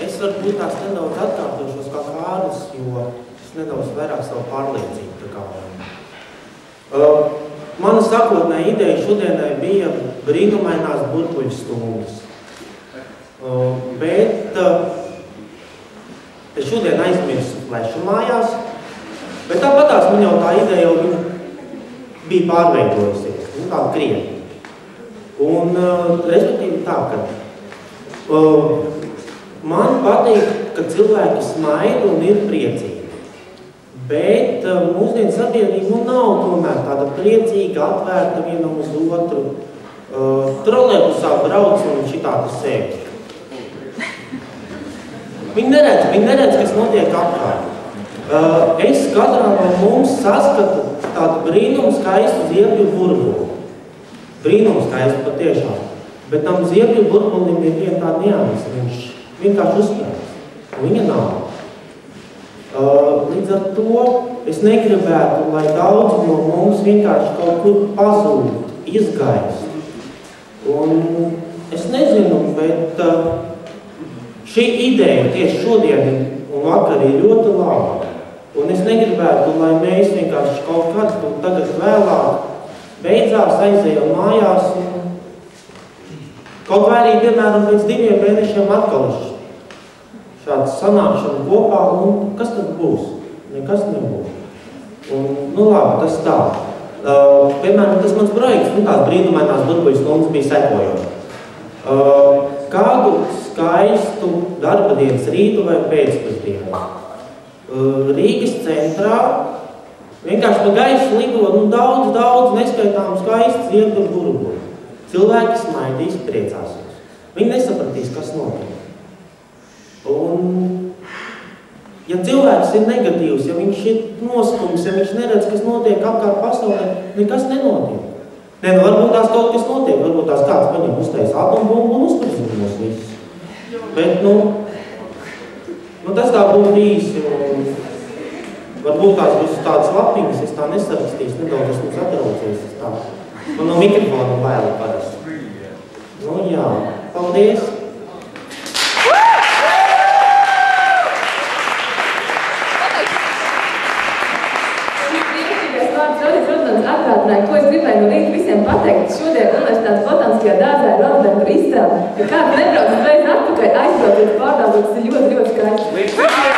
Es varbūt tās nedaudz atkārtošos kā Kārlis, jo es nedaudz vairāk savu pārliecību tā kā. Mana sākotnēja ideja šodienai bija brīnumainās burbuļu stundas. Bet es šodien aizmirsu flešu mājās, bet tāpatās man jau tā ideja jau bija pārveidojusies, tā krietni. Un, respektīvi tā, ka man patīk, ka cilvēki smaida un ir priecīgi. Bet mūsdienu sabiedrība nav tomēr tāda priecīga, atvērta vienam uz otru. Trolejbusā brauc un šitādi sēž. Viņi neredz, kas notiek apkārt. Es katrā no mums saskatu tādu brīnumu skaistu ziepju burbuli. Brīnumu skaistu patiešām. Bet tam ziepju burbulim ir viena tāda nianse. Viņš vienkārši uzspējas. Viņa nav. Līdz ar to es negribētu, lai daudzi no mums vienkārši kaut kur pazūd, izgaist. Un es nezinu, bet šī ideja tieši šodien un vakar ir ļoti laba. Un es negribētu, lai mēs vienkārši kaut kad tagad vēlāk beidzās aizējam mājās un kaut vai arī, piemēram, pēc 2 mēnešiem atkal šāda sanākšana kopā, un kas tad būs? Nekas nebūs. Un, nu labi, tas tā. Piemēram, tas mans projekts, tās brīnumainās burbuļu stundas bija sekojoši. Kādu skaistu darba dienas rītu vai pēcpusdienu. Rīgas centrā vienkārši pa gaisu lido daudz neskaitāmu skaistu ziepju burbuļu. Cilvēki smaidīs, priecāsies. Viņi nesapratīs, kas notiek. Un, ja cilvēks ir negatīvs, ja viņš ir noskums, ja viņš neredz, kas notiek apkārt pasaulē, nekas nenotiek. Varbūt tās kaut kas notiek, varbūt tās kāds paņem uztais atombumbu un uzspridzina mūs visus. Bet, tas tā būtu īsi, un varbūt tās būs tādas lapiņas, es tā nesarakstīšu, nedaudz esmu satraucies, es tā. Man no mikrofona baila parasti. Jā, paldies! Ko es gribēju no rīta visiem pateikt, šodien Universitātes botāniskajā dārzā ir Rotberga izstāde, ka kāds nebrauc uzreiz atpakaļ, aizbrauciet pārdaudzot, tas ir ļoti skaisti.